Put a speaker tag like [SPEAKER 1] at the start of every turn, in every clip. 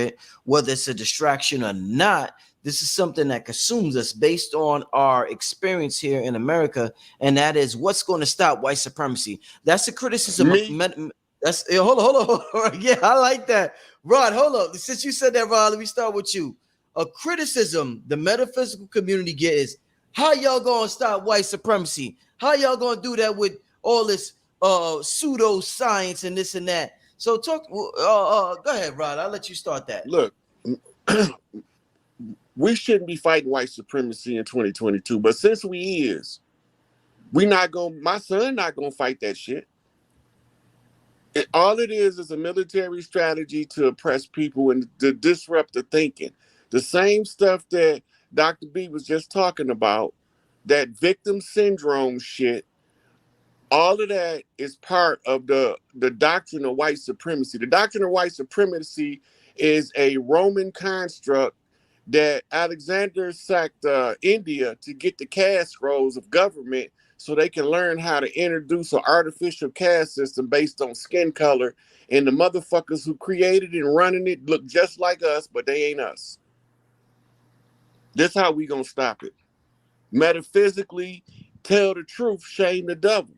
[SPEAKER 1] it, whether it's a distraction or not. This is something that consumes us based on our experience here in America, and that is what's going to stop white supremacy. That's the criticism of that's hold on. Yeah, I like that. Rod, hold on. Since you said that, Rod, let me start with you. A criticism the metaphysical community get is how y'all gonna stop white supremacy? How y'all gonna do that with all this pseudo science and this and that? So talk. Go ahead, Rod. I'll let you start that.
[SPEAKER 2] Look, we shouldn't be fighting white supremacy in 2022, but since we is, we not gonna. My son not gonna fight that shit. All it is a military strategy to oppress people and to disrupt the thinking. The same stuff that Dr. B was just talking about, that victim syndrome shit. All of that is part of the doctrine of white supremacy. The doctrine of white supremacy is a Roman construct that Alexander sacked India to get the caste scrolls of government so they can learn how to introduce an artificial caste system based on skin color. And the motherfuckers who created it and running it look just like us, but they ain't us. This how we gonna stop it. Metaphysically, tell the truth, shame the devil.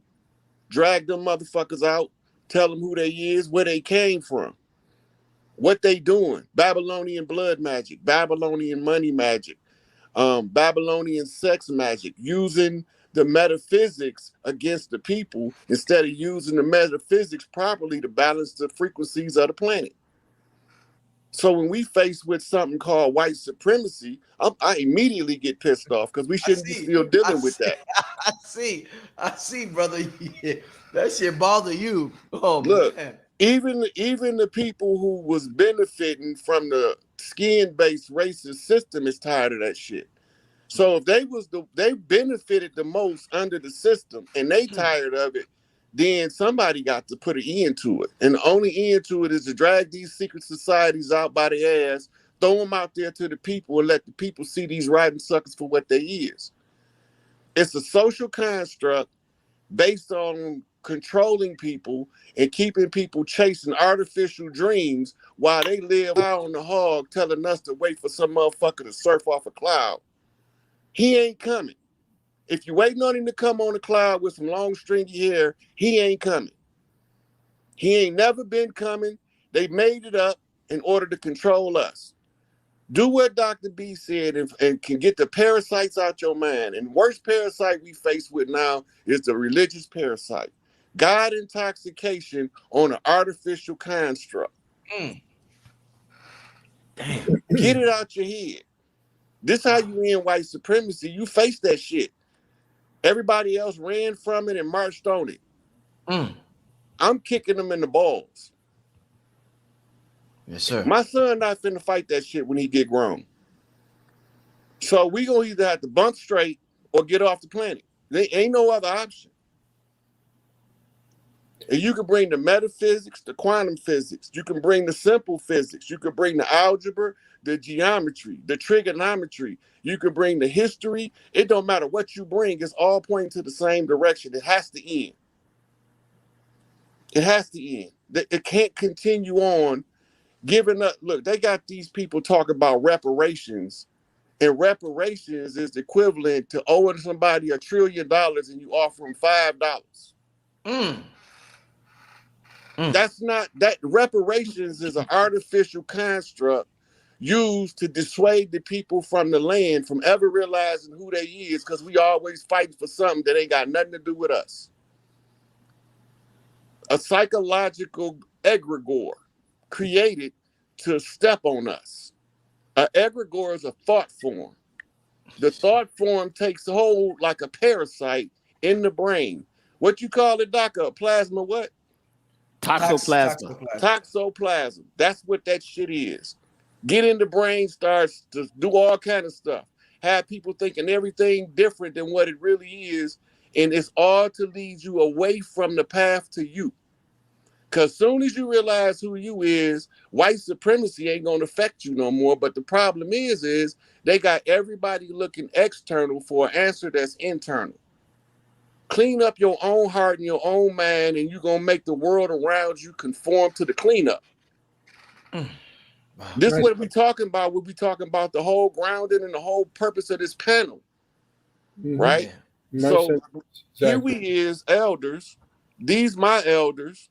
[SPEAKER 2] Drag them motherfuckers out, tell them who they is, where they came from, what they doing. Babylonian blood magic, Babylonian money magic, Babylonian sex magic, using the metaphysics against the people instead of using the metaphysics properly to balance the frequencies of the planet. So when we face with something called white supremacy, I immediately get pissed off because we shouldn't be still dealing with that.
[SPEAKER 1] I see, brother. Yeah, that shit bother you. Oh,
[SPEAKER 2] look,
[SPEAKER 1] man.
[SPEAKER 2] Even the people who was benefiting from the skin-based racist system is tired of that shit. So if they benefited the most under the system and they tired of it, then somebody got to put an end to it. And the only end to it is to drag these secret societies out by the ass, throw them out there to the people and let the people see these riding suckers for what they is. It's a social construct based on controlling people and keeping people chasing artificial dreams while they live out on the hog telling us to wait for some motherfucker to surf off a cloud. He ain't coming. If you're waiting on him to come on a cloud with some long stringy hair, he ain't coming. He ain't never been coming. They made it up in order to control us. Do what Dr. B said and can get the parasites out your mind. And the worst parasite we face with now is the religious parasite. God intoxication on an artificial construct.
[SPEAKER 1] Damn.
[SPEAKER 2] Get it out your head. This how you end white supremacy. You face that shit. Everybody else ran from it and marched on it. I'm kicking them in the balls.
[SPEAKER 1] Yes, sir.
[SPEAKER 2] My son not finna fight that shit when he get grown. So we gonna either have to bump straight or get off the planet. There ain't no other option. And you can bring the metaphysics, the quantum physics. You can bring the simple physics. You can bring the algebra, the geometry, the trigonometry. You can bring the history. It don't matter what you bring. It's all pointing to the same direction. It has to end. It has to end. It can't continue on giving up. Look, they got these people talking about reparations. And reparations is equivalent to owing somebody $1 trillion and you offer them $5. That's not, that reparations is an artificial construct used to dissuade the people from the land from ever realizing who they is, because we always fighting for something that ain't got nothing to do with us. A psychological egregore created to step on us. An egregore is a thought form. The thought form takes hold like a parasite in the brain. What you call it, Doc? A plasma what?
[SPEAKER 3] Toxoplasma.
[SPEAKER 2] Toxoplasm. That's what that shit is. Get in the brain, starts to do all kind of stuff. Have people thinking everything different than what it really is. And it's all to lead you away from the path to you. Because soon as you realize who you is, white supremacy ain't going to affect you no more. But the problem is they got everybody looking external for an answer that's internal. Clean up your own heart and your own mind, and you're going to make the world around you conform to the cleanup. This is what we talking about. We'll be talking about the whole grounding and the whole purpose of this panel, right?
[SPEAKER 1] Yeah.
[SPEAKER 2] So here we is, elders. These my elders,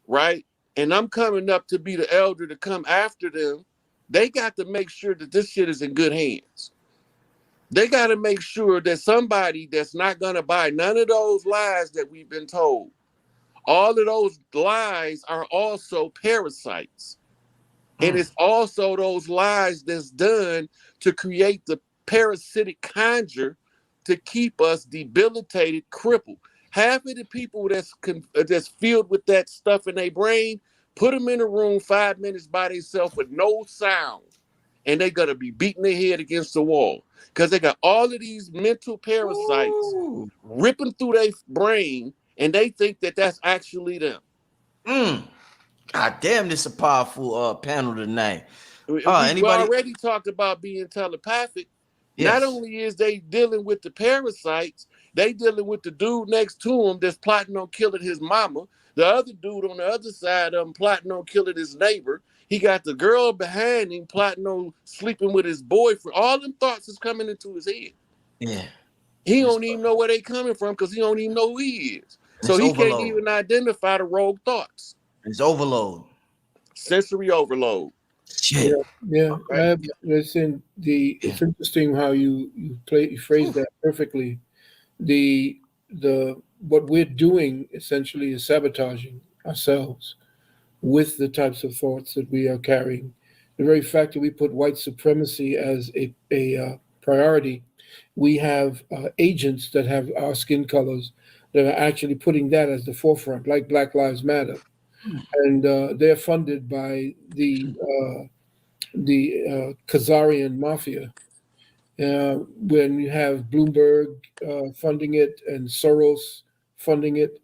[SPEAKER 2] right? And I'm coming up to be the elder to come after them. They got to make sure that this shit is in good hands. They got to make sure that somebody that's not going to buy none of those lies that we've been told. All of those lies are also parasites. And it's also those lies that's done to create the parasitic conjure to keep us debilitated, crippled. Half of the people that's filled with that stuff in their brain, put them in a room 5 minutes by themselves with no sound, and they're gonna be beating their head against the wall because they got all of these mental parasites ripping through their brain, and they think that that's actually them.
[SPEAKER 1] God damn, this is a powerful panel tonight.
[SPEAKER 2] We
[SPEAKER 1] Anybody?
[SPEAKER 2] already talked about being telepathic.
[SPEAKER 1] Yes.
[SPEAKER 2] Not only is they dealing with the parasites, they dealing with the dude next to him that's plotting on killing his mama. The other dude on the other side of him plotting on killing his neighbor. He got the girl behind him plotting on sleeping with his boyfriend. All them thoughts is coming into his head.
[SPEAKER 1] Yeah.
[SPEAKER 2] He don't even know where they coming from because he don't even know who he is. So he can't even identify the rogue thoughts.
[SPEAKER 1] It's overload.
[SPEAKER 2] Sensory overload.
[SPEAKER 1] Shit.
[SPEAKER 4] Yeah. Listen, it's interesting how you phrase that perfectly. What we're doing essentially is sabotaging ourselves with the types of thoughts that we are carrying. The very fact that we put white supremacy as a priority, we have agents that have our skin colors that are actually putting that as the forefront, like Black Lives Matter, and they're funded by the Khazarian mafia. When you have Bloomberg funding it and Soros funding it,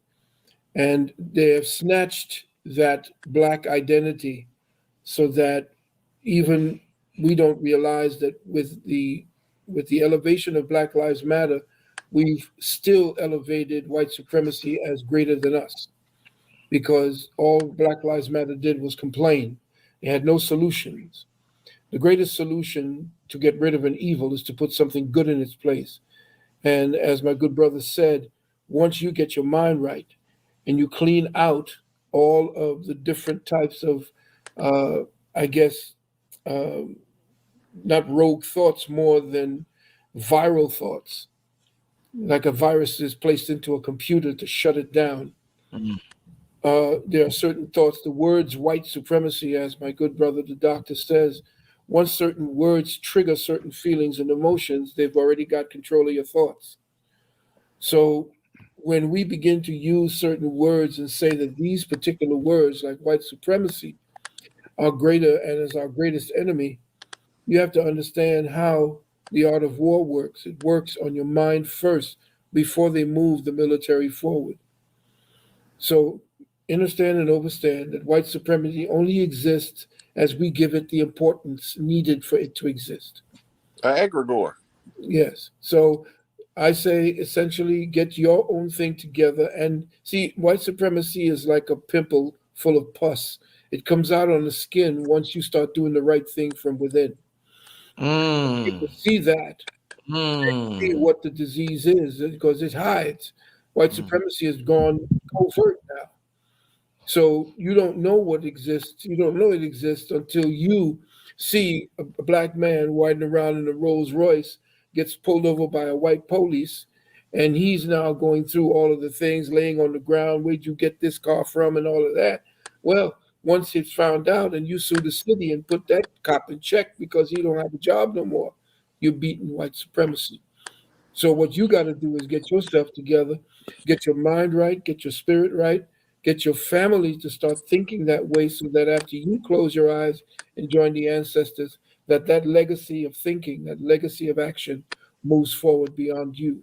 [SPEAKER 4] and they have snatched that black identity so that even we don't realize that with the elevation of Black Lives Matter, we've still elevated white supremacy as greater than us, because all Black Lives Matter did was complain. They had no solutions. The greatest solution to get rid of an evil is to put something good in its place. And as my good brother said, once you get your mind right and you clean out all of the different types of, I guess, not rogue thoughts more than viral thoughts, like a virus is placed into a computer to shut it down. There are certain thoughts, the words white supremacy, as my good brother, the doctor, says, once certain words trigger certain feelings and emotions, they've already got control of your thoughts. So when we begin to use certain words and say that these particular words, like white supremacy, are greater and is our greatest enemy, you have to understand how the art of war works. It works on your mind first before they move the military forward. So understand and understand that white supremacy only exists as we give it the importance needed for it to exist.
[SPEAKER 2] Egregore.
[SPEAKER 4] Yes. So I say essentially get your own thing together. And see, white supremacy is like a pimple full of pus. It comes out on the skin once you start doing the right thing from within. People see that, see what the disease is, because it hides. White supremacy has gone covert now. So you don't know what exists. You don't know it exists until you see a black man riding around in a Rolls Royce, gets pulled over by a white police, and he's now going through all of the things, laying on the ground. Where'd you get this car from, and all of that? Well, once it's found out, and you sue the city and put that cop in check because he don't have a job no more, you're beating white supremacy. So what you got to do is get yourself together, get your mind right, get your spirit right, get your family to start thinking that way, so that after you close your eyes and join the ancestors, that legacy of thinking, that legacy of action moves forward beyond you.